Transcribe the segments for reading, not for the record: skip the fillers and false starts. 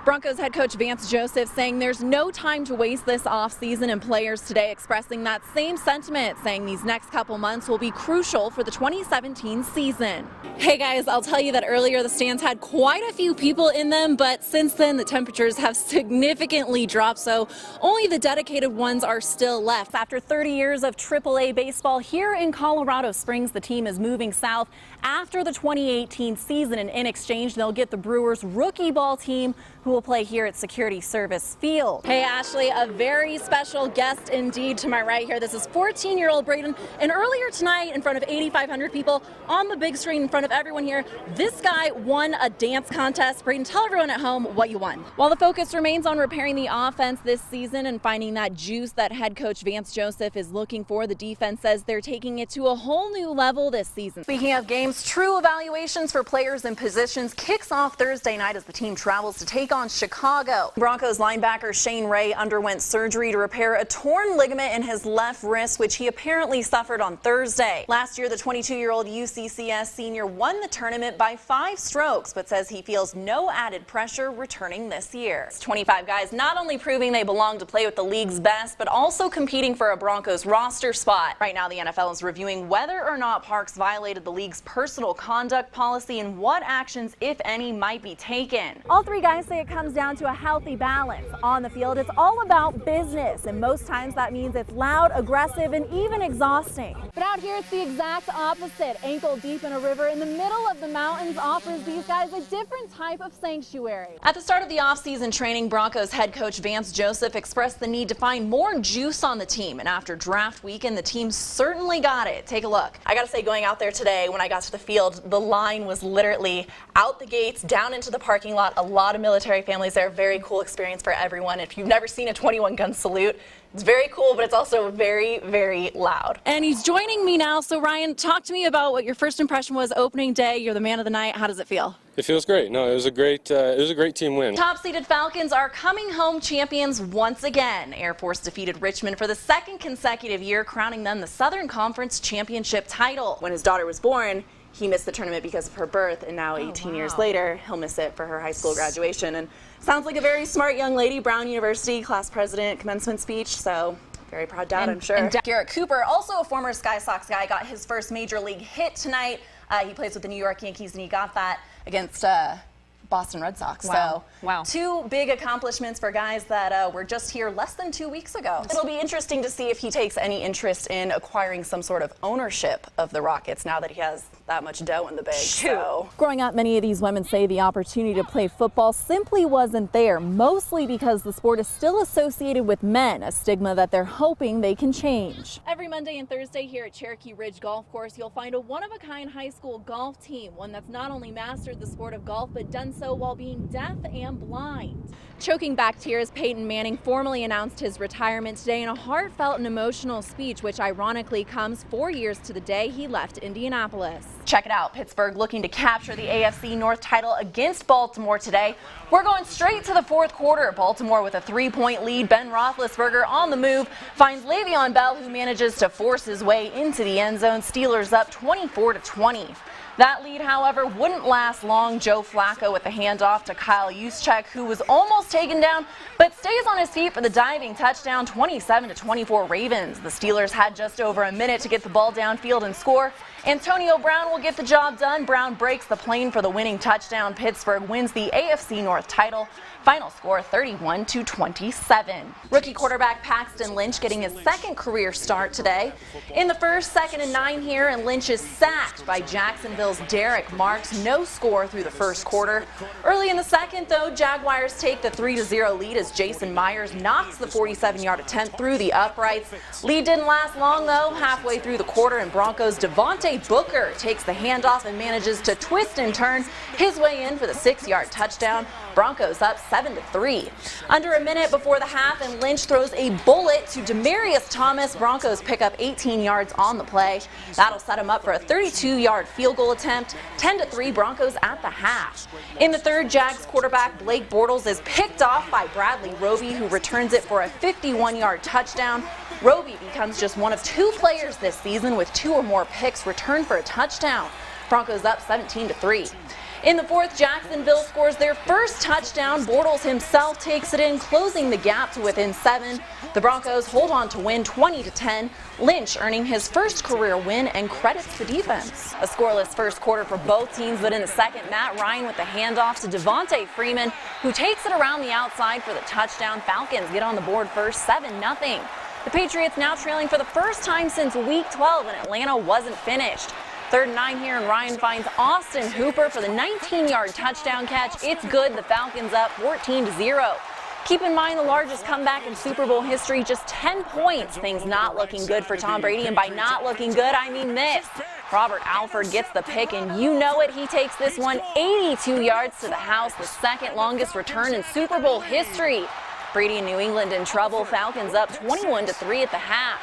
Broncos head coach Vance Joseph saying there's no time to waste this offseason, and players today expressing that same sentiment, saying these next couple months will be crucial for the 2017 season. Hey guys, I'll tell you that earlier the stands had quite a few people in them, but since then the temperatures have significantly dropped, so only the dedicated ones are still left. After 30 years of AAA baseball here in Colorado Springs, the team is moving south after the 2018 season, and in exchange they'll get the Brewers rookie ball team who will play here at Security Service Field. Hey Ashley, a very special guest indeed to my right here. This is 14-year-old Braden, and earlier tonight in front of 8,500 people on the big screen in front of everyone here, this guy won a dance contest. Braden, tell everyone at home what you won. While the focus remains on repairing the offense this season and finding that juice that head coach Vance Joseph is looking for, the defense says they're taking it to a whole new level this season. Speaking of games, true evaluations for players and positions kicks off Thursday night as the team travels to take on Chicago. Broncos linebacker Shane Ray underwent surgery to repair a torn ligament in his left wrist, which he apparently suffered on Thursday. Last year, the 22-year-old UCCS senior won the tournament by 5 strokes, but says he feels no added pressure returning this year. It's 25 guys not only proving they belong to play with the league's best, but also competing for a Broncos roster spot. Right now, the NFL is reviewing whether or not Parks violated the league's personal conduct policy and what actions, if any, might be taken. All 3 guys say it comes down to a healthy balance. On the field, it's all about business, and most times that means it's loud, aggressive, and even exhausting. But out here, it's the exact opposite. Ankle deep in a river in the middle of the mountains offers these guys a different type of sanctuary. At the start of the offseason training, Broncos head coach Vance Joseph expressed the need to find more juice on the team, and after draft weekend, the team certainly got it. Take a look. I gotta say, going out there today, when I got to the field, the line was literally out the gates, down into the parking lot. A lot of military families there. Very cool experience for everyone. If you've never seen a 21 gun salute, it's very cool, but it's also very, very loud. And he's joining me now. So Ryan, talk to me about what your first impression was opening day. You're the man of the night. How does it feel? It feels great. No, it was a great team win. Top-seeded Falcons are coming home champions once again. Air Force defeated Richmond for the 2nd consecutive year, crowning them the Southern Conference Championship title. When his daughter was born, he missed the tournament because of her birth, and now 18 years later, he'll miss it for her high school graduation. And sounds like a very smart young lady. Brown University class president commencement speech, so very proud dad, I'm sure. And Garrett Cooper, also a former Sky Sox guy, got his first major league hit tonight. He plays with the New York Yankees, and he got that against Boston Red Sox. Wow. So wow. 2 big accomplishments for guys that were just here less than 2 weeks ago. It'll be interesting to see if he takes any interest in acquiring some sort of ownership of the Rockets now that he has that much dough in the bank. So. Growing up, many of these women say the opportunity to play football simply wasn't there, mostly because the sport is still associated with men, a stigma that they're hoping they can change. Every Monday and Thursday here at Cherokee Ridge Golf Course, you'll find a one-of-a-kind high school golf team, one that's not only mastered the sport of golf, but done so while being deaf and blind. Choking back tears, Peyton Manning formally announced his retirement today in a heartfelt and emotional speech, which ironically comes 4 years to the day he left Indianapolis. Check it out. Pittsburgh looking to capture the AFC North title against Baltimore today. We're going straight to the 4th quarter. Baltimore with a 3-point lead. Ben Roethlisberger on the move finds Le'Veon Bell, who manages to force his way into the end zone. Steelers up 24-20. That lead, however, wouldn't last long. Joe Flacco with the handoff to Kyle Juszczyk, who was almost taken down, but stays on his feet for the diving touchdown, 27-24 Ravens. The Steelers had just over a minute to get the ball downfield and score. Antonio Brown will get the job done. Brown breaks the plane for the winning touchdown. Pittsburgh wins the AFC North title. Final score 31-27. Rookie quarterback Paxton Lynch getting his 2nd career start today. In the first, 2nd and 9 here, and Lynch is sacked by Jacksonville's Derek Marks. No score through the first quarter. Early in the 2nd, though, Jaguars take the 3-0 lead as Jason Myers knocks the 47-yard attempt through the uprights. Lead didn't last long, though. Halfway through the quarter, and Broncos' Devontae Booker takes the handoff and manages to twist and turn his way in for the 6-yard touchdown. Broncos up 7-3. Under a minute before the half, and Lynch throws a bullet to Demaryius Thomas. Broncos pick up 18 yards on the play. That'll set him up for a 32-yard field goal attempt. 10-3 Broncos at the half. In the 3rd, Jags quarterback Blake Bortles is picked off by Bradley Roby, who returns it for a 51-yard touchdown. Roby becomes just one of 2 players this season with 2 or more picks returned for a touchdown. Broncos up 17-3. In the fourth, Jacksonville scores their first touchdown. Bortles himself takes it in, closing the gap to within 7. The Broncos hold on to win 20-10. Lynch earning his first career win and credits the defense. A scoreless first quarter for both teams, but in the second, Matt Ryan with the handoff to Devontae Freeman, who takes it around the outside for the touchdown. Falcons get on the board first, 7-0. The Patriots now trailing for the first time since Week 12, and Atlanta wasn't finished. 3rd and 9 here, and Ryan finds Austin Hooper for the 19-yard touchdown catch. It's good. The Falcons up 14-0. Keep in mind the largest comeback in Super Bowl history, just 10 points. Things not looking good for Tom Brady, and by not looking good, I mean this. Robert Alford gets the pick, and you know it. He takes this one 82 yards to the house, the second longest return in Super Bowl history. Brady and New England in trouble. Falcons up 21-3 at the half.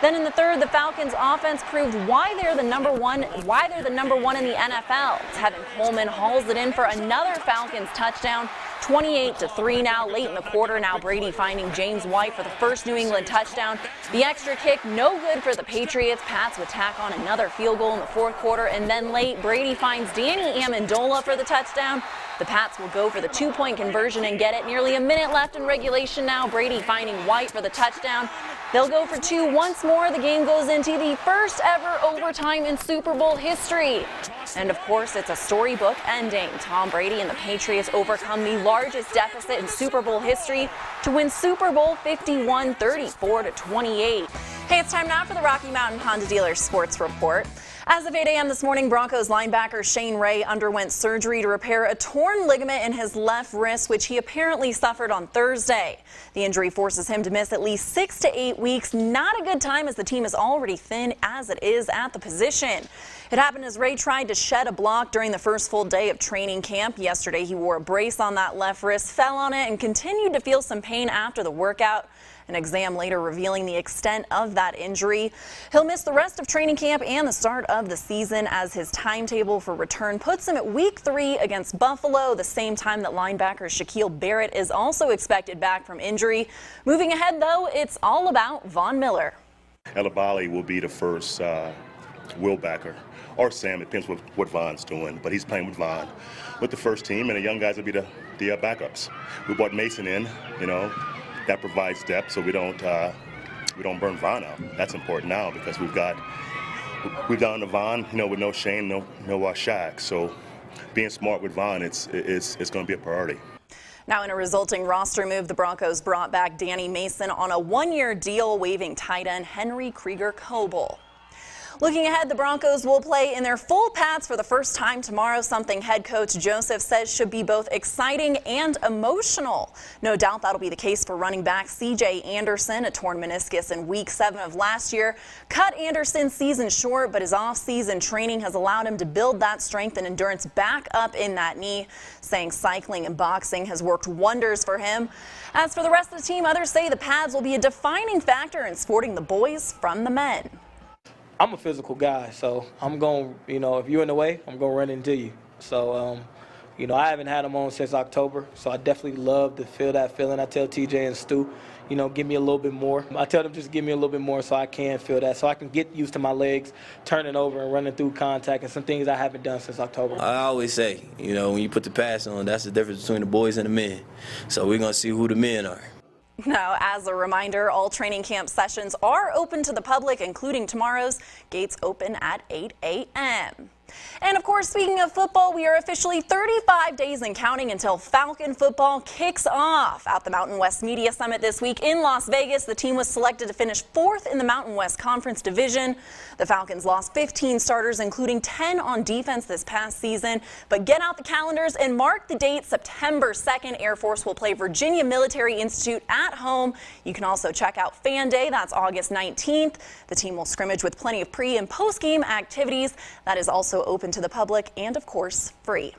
Then in the third, the Falcons offense proved why they're the number one in the NFL. Tevin Coleman hauls it in for another Falcons touchdown. 28-3 now, late in the quarter. Now Brady finding James White for the first New England touchdown. The extra kick, no good for the Patriots. Pats would tack on another field goal in the fourth quarter. And then late, Brady finds Danny Amendola for the touchdown. The Pats will go for the 2-point conversion and get it. Nearly a minute left in regulation now. Brady finding White for the touchdown. They'll go for 2 once more. The game goes into the first ever overtime in Super Bowl history. And of course, it's a storybook ending. Tom Brady and the Patriots overcome the largest deficit in Super Bowl history to win Super Bowl 51, 34-28. Hey, it's time now for the Rocky Mountain Honda Dealers Sports Report. As of 8 a.m. this morning, Broncos linebacker Shane Ray underwent surgery to repair a torn ligament in his left wrist, which he apparently suffered on Thursday. The injury forces him to miss at least 6 to 8 weeks. Not a good time, as the team is already thin as it is at the position. It happened as Ray tried to shed a block during the first full day of training camp. Yesterday, he wore a brace on that left wrist, fell on it, and continued to feel some pain after the workout. An exam later revealing the extent of that injury. He'll miss the rest of training camp and the start of the season, as his timetable for return puts him at Week 3 against Buffalo, the same time that linebacker Shaquille Barrett is also expected back from injury. Moving ahead, though, it's all about Von Miller. Elabali will be the first will backer, or Sam, it depends what Von's doing, but he's playing with Von with the first team, and the young guys will be the backups. We brought Mason in, that provides depth, so we don't burn Von out. That's important now, because we've down to Von, with no Shane, no Shaq. So being smart with Von, it's going to be a priority. Now, in a resulting roster move, the Broncos brought back Danny Mason on a 1-year deal, waiving tight end Henry Krieger-Coble. Looking ahead, the Broncos will play in their full pads for the first time tomorrow, something head coach Joseph says should be both exciting and emotional. No doubt that'll be the case for running back C.J. Anderson. A torn meniscus in Week 7 of last year cut Anderson's season short, but his off-season training has allowed him to build that strength and endurance back up in that knee, saying cycling and boxing has worked wonders for him. As for the rest of the team, others say the pads will be a defining factor in sporting the boys from the men. I'm a physical guy, so I'm going, if you're in the way, I'm going to run into you. So, I haven't had them on since October, so I definitely love to feel that feeling. I tell TJ and Stu, give me a little bit more. I tell them just give me a little bit more so I can feel that, so I can get used to my legs turning over and running through contact, and some things I haven't done since October. I always say, when you put the pads on, that's the difference between the boys and the men. So we're going to see who the men are. Now, as a reminder, all training camp sessions are open to the public, including tomorrow's. Gates open at 8 a.m. And of course, speaking of football, we are officially 35 days and counting until Falcon football kicks off. At the Mountain West Media Summit this week in Las Vegas, the team was selected to finish 4th in the Mountain West Conference Division. The Falcons lost 15 starters, including 10 on defense this past season. But get out the calendars and mark the date, September 2nd. Air Force will play Virginia Military Institute at home. You can also check out Fan Day. That's August 19th. The team will scrimmage with plenty of pre- and post-game activities. That is also open to the public and, of course, free.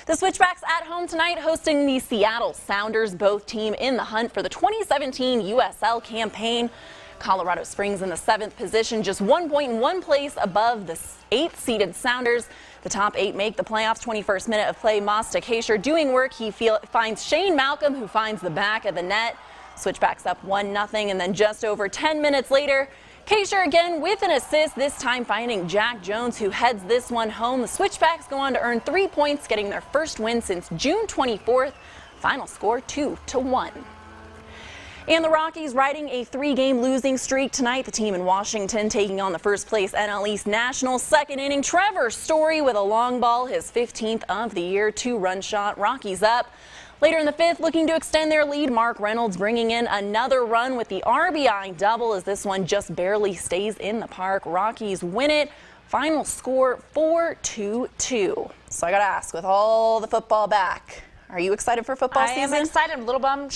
The Switchbacks at home tonight, hosting the Seattle Sounders, both team in the hunt for the 2017 USL campaign. Colorado Springs in the 7th position, just 1 point in one place above the 8th-seeded Sounders. The top 8 make the playoffs. 21st minute of play, Mostek Haysher doing work. He finds Shane Malcolm, who finds the back of the net. Switchbacks up 1-0, and then just over 10 minutes later, Keisha again with an assist, this time finding Jack Jones, who heads this one home. The Switchbacks go on to earn 3 points, getting their first win since June 24th. Final score 2-1. And the Rockies riding a 3-game losing streak tonight. The team in Washington taking on the first place NL East Nationals. Second inning, Trevor Story with a long ball, his 15th of the year, 2-run shot. Rockies up. Later in the 5th, looking to extend their lead, Mark Reynolds bringing in another run with the RBI double, as this one just barely stays in the park. Rockies win it. Final score 4-2. So I got to ask, with all the football back, are you excited for football season? I am excited. I'm a little bummed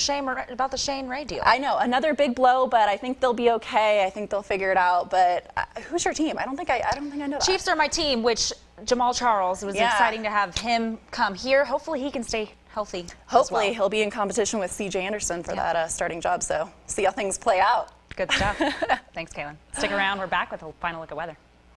about the Shane Ray deal. I know, another big blow, but I think they'll be okay. I think they'll figure it out. But who's your team? I don't think I know that. Chiefs are my team, which Jamal Charles, it was exciting to have him come here. Hopefully he can stay healthy. Hopefully he'll be in competition with C.J. Anderson for that starting job. So see how things play out. Good stuff. Thanks, Kalyn. Stick around. We're back with a final look at weather.